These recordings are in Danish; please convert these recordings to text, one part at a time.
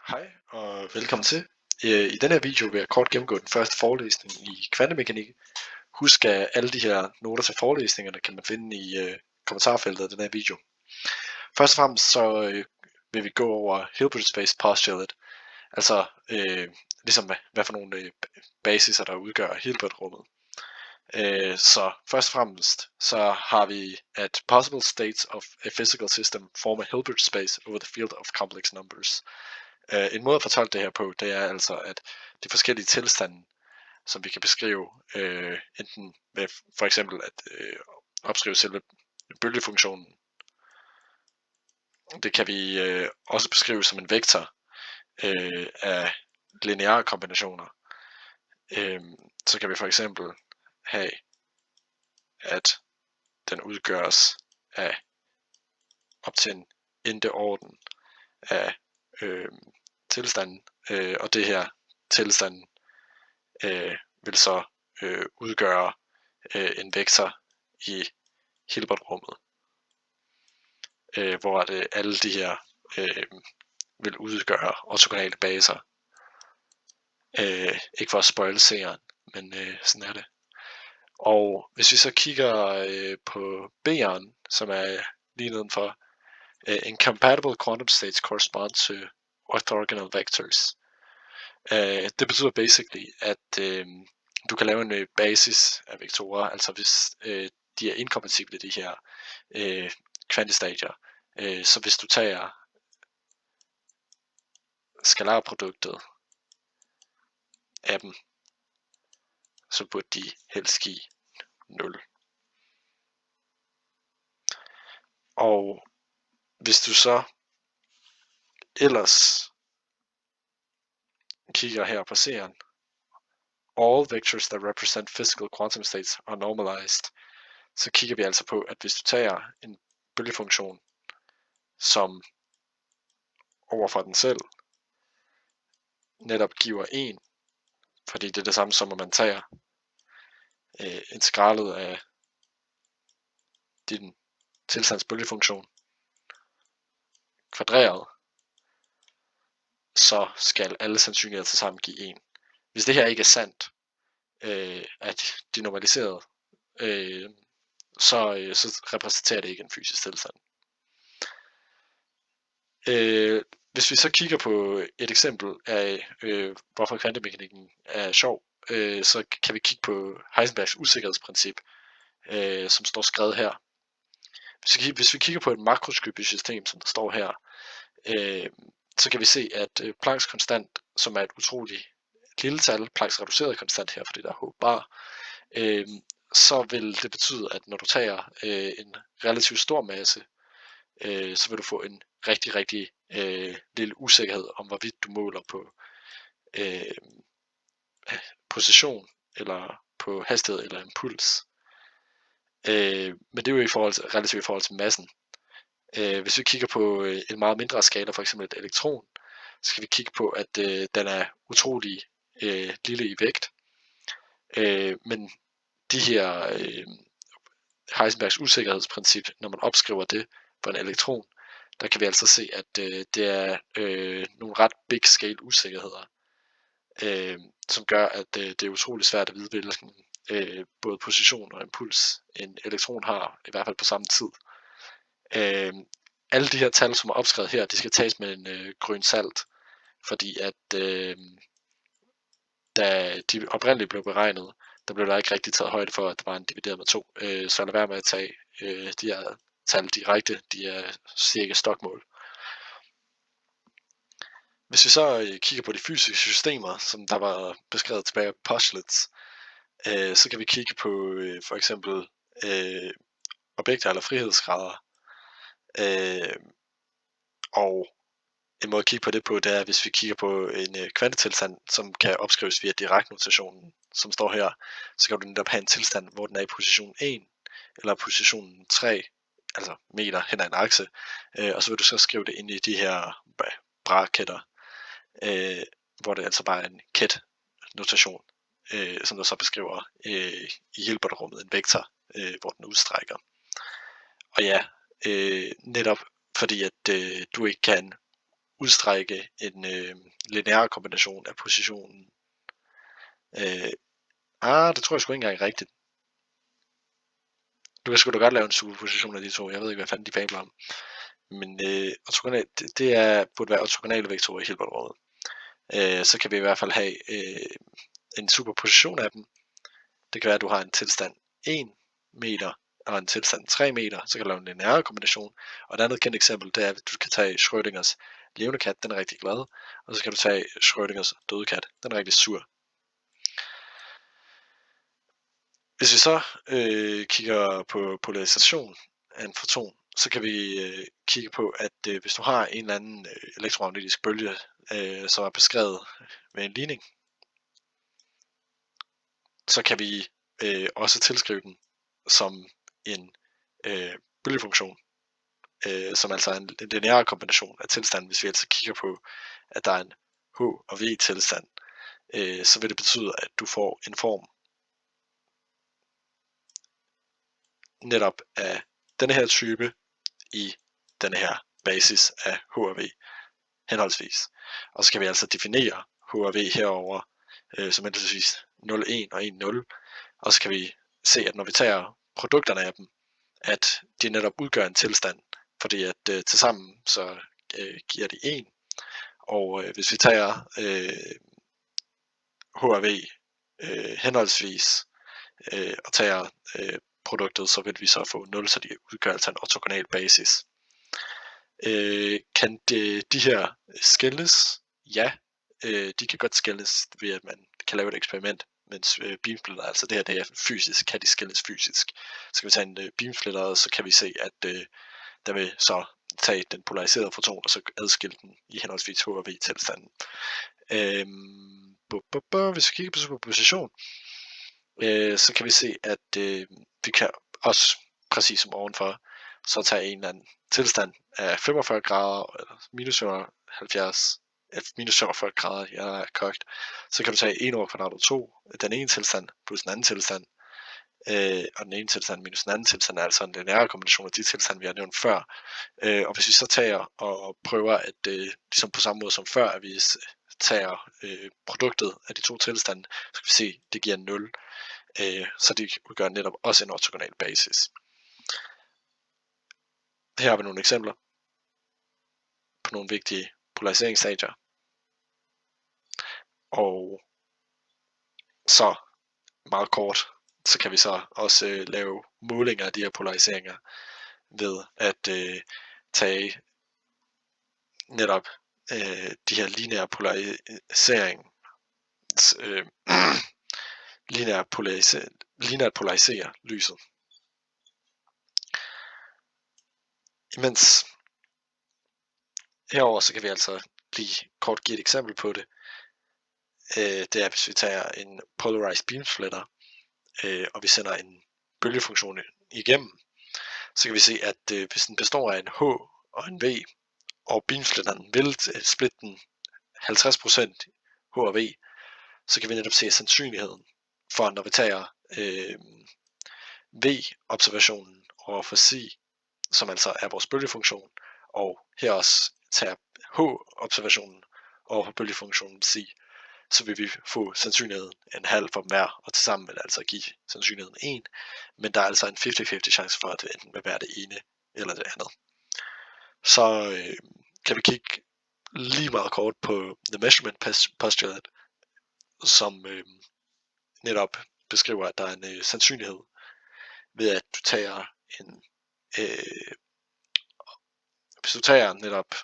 Hej og velkommen til. I denne her video vil jeg kort gennemgå den første forelæsning i kvantemekanik. Husk at alle de her noter til forelæsningerne kan man finde i kommentarfeltet af den her video. Først og fremmest så vil vi gå over Hilbert space postulate, altså ligesom hvad for nogle basiser der udgør Hilbert-rummet. Så først og fremmest så har vi at possible states of a physical system form a Hilbert space over the field of complex numbers. En måde at fortolke det her på, det er altså, at de forskellige tilstande, som vi kan beskrive, enten ved for eksempel at opskrive selve bølgefunktionen, det kan vi også beskrive som en vektor af lineære kombinationer. Så kan vi for eksempel have, at den udgøres af op til en endte orden af tilstanden, og det her tilstanden vil så udgøre en vektor i Hilbert-rummet, hvor alle de her vil udgøre ortogonale baser. Ikke for at spoile seeren, men sådan er det. Og hvis vi så kigger på B'eren, som er lige nedenfor, incompatible quantum states correspond to orthogonal vectors. Det betyder basically, at du kan lave en basis af vektorer, altså hvis de er inkompatible, de her kvantestadier. Så hvis du tager skalarproduktet af dem, så burde de helst give 0. Og hvis du så ellers kigger her på seeren, all vectors that represent physical quantum states are normalized, så kigger vi altså på, at hvis du tager en bølgefunktion, som overfor den selv netop giver 1, fordi det er det samme som, at man tager integralet af din tilstands bølgefunktion kvadreret, så skal alle sandsynligheder til sammen give 1. Hvis det her ikke er sandt, at de er normaliseret, så repræsenterer det ikke en fysisk tilstand. Hvis vi så kigger på et eksempel af, hvorfor kvantemekanikken er sjov, så kan vi kigge på Heisenbergs usikkerhedsprincip, som står skrevet her. Hvis vi kigger på et makroskopisk system, som der står her, så kan vi se, at Plancks konstant, som er et utroligt lille tal, Plancks reduceret konstant her, fordi der er h bar, så vil det betyde, at når du tager en relativt stor masse, så vil du få en rigtig lille usikkerhed om, hvorvidt du måler på position, eller på hastighed, eller impuls. Men det er jo relativt i forhold til massen. Hvis vi kigger på en meget mindre skala, for eksempel et elektron, så skal vi kigge på, at den er utrolig lille i vægt. Men de her Heisenbergs usikkerhedsprincip, når man opskriver det for en elektron, der kan vi altså se, at det er nogle ret big scale usikkerheder, som gør, at det er utrolig svært at vide, hvilken både position og impuls en elektron har, i hvert fald på samme tid. Alle de her tal, som er opskrevet her, de skal tages med en grøn salt, fordi at da de oprindeligt blev beregnet, der blev der ikke rigtig taget højde for, at der var en divideret med 2, så lad være med at tage de her tal direkte, de er cirka stokmål. Hvis vi så kigger på de fysiske systemer, som der var beskrevet tilbage på postulates, så kan vi kigge på for eksempel objekter eller frihedsgrader. Og en måde at kigge på det på, det er, hvis vi kigger på en kvantetilstand, som kan opskrives via Dirac-notationen, som står her, så kan du netop have en tilstand, hvor den er i position 1, eller position 3, altså meter hen ad en akse, og så vil du så skrive det ind i de her braketter, hvor det altså bare er en ket-notation, som der så beskriver i Hilbert-rummet en vektor, hvor den udstrækker. Og ja, netop fordi at du ikke kan udstrække en lineær kombination af positionen. Det tror jeg sgu ikke engang rigtigt. Du kan sgu da godt lave en superposition af de to. Jeg ved ikke, hvad fanden de fabler om. Men det burde være ortogonale vektorer i Hilbert-rummet. Så kan vi i hvert fald have en superposition af dem. Det kan være, at du har en tilstand 1 meter og en tilstand 3 meter, så kan du lave en lineær kombination. Og et andet kendt eksempel, det er, at du kan tage Schrödingers levende kat, den er rigtig glad, og så kan du tage Schrödingers døde kat, den er rigtig sur. Hvis vi så kigger på polarisation af en foton, så kan vi kigge på, at hvis du har en eller anden elektromagnetisk bølge, som er beskrevet med en ligning, så kan vi også tilskrive den som en bølgefunktion, som altså er en lineær kombination af tilstanden. Hvis vi altså kigger på, at der er en H og V tilstand, så vil det betyde, at du får en form netop af denne her type i denne her basis af H og V henholdsvis. Og så kan vi altså definere H og V herover som henholdsvis 0,1 og 1,0. Og så kan vi se, at når vi tager produkterne af dem, at de netop udgør en tilstand, fordi at tilsammen så giver de 1. Og hvis vi tager H og V henholdsvis og tager produktet, så vil vi så få 0, så de udgør altså en ortogonal basis. Kan de her skelnes? Ja, de kan godt skelnes ved, at man kan lave et eksperiment, mens beamsplitter, altså det her, det er fysisk, kan de skelnes fysisk. Så kan vi tage en beamsplitter, og så kan vi se, at der vil så tage den polariserede foton, og så adskille den i henholdsvis H og V tilstanden. Hvis vi kigger på superposition, så kan vi se, at vi kan også, præcis som ovenfor, så tage en eller anden tilstand af 45 grader, eller minus 45 grader, jeg er kogt. Så kan du tage 1 over kvadrat 2, den ene tilstand plus den anden tilstand, og den ene tilstand minus den anden tilstand er altså en lineær kombination af de tilstande, vi har nævnt før. Og hvis vi så tager og prøver at, ligesom på samme måde som før, at vi tager produktet af de to tilstande, så kan vi se, at det giver 0. Så de udgør netop også en ortogonal basis. Her har vi nogle eksempler på nogle vigtige polariseringsstadier. Og så meget kort, så kan vi så også lave målinger af de her polariseringer ved at tage netop de her lineære lineært polarisere lyset. Imens herover så kan vi altså lige kort give et eksempel på det. Det er, hvis vi tager en polarized beam splitter, og vi sender en bølgefunktion igennem, så kan vi se, at hvis den består af en H og en V, og beamsplitteren vil splitte den 50% H og V, så kan vi netop se sandsynligheden for, når vi tager V-observationen over for C, som altså er vores bølgefunktion, og her også tager H-observationen over for bølgefunktionen C, så vil vi få sandsynligheden en halv for dem hver, og tilsammen vil det altså give sandsynligheden 1, men der er altså en 50-50 chance for, at det enten vil være det ene eller det andet. Så kan vi kigge lige meget kort på The Measurement Postulate, som netop beskriver, at der er en sandsynlighed ved, at du tager en hvis du tager netop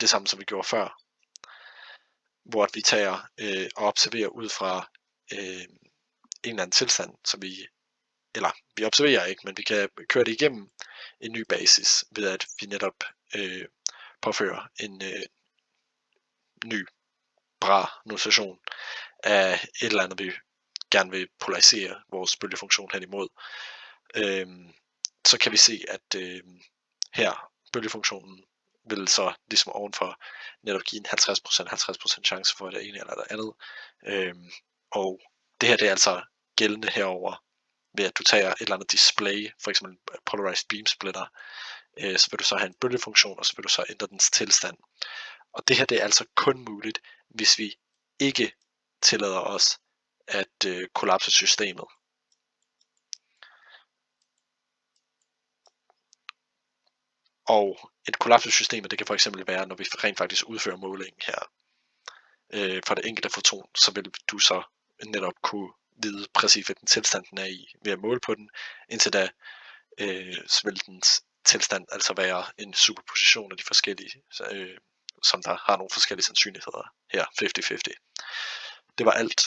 det samme, som vi gjorde før, hvor vi tager og observerer ud fra en eller anden tilstand, som vi observerer ikke, men vi kan køre det igennem en ny basis, ved at vi netop påfører en ny bra notation af et eller andet, vi gerne vil polarisere vores bølgefunktion hen imod. Så kan vi se, at her bølgefunktionen vil så ligesom ovenfor netop give en 50% chance for det ene eller det andet. Og det her, det er altså gældende herover ved at du tager et eller andet display, for eksempel polarized beam splitter, så vil du så have en bølgefunktion, og så vil du så ændre dens tilstand. Og det her, det er altså kun muligt, hvis vi ikke tillader os at kollapse systemet. Og et kollapset system, det kan for eksempel være, når vi rent faktisk udfører målingen her for det enkelte foton, så vil du så netop kunne vide præcis, hvilken tilstand den er i ved at måle på den. Indtil da, så vil dens tilstand altså være en superposition af de forskellige, som der har nogle forskellige sandsynligheder her, 50-50. Det var alt.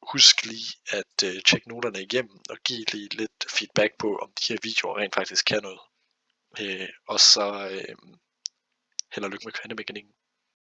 Husk lige at tjekke noterne igennem og give lige lidt feedback på, om de her videoer rent faktisk kan noget. Og så held og lykke med kvantemekanikken.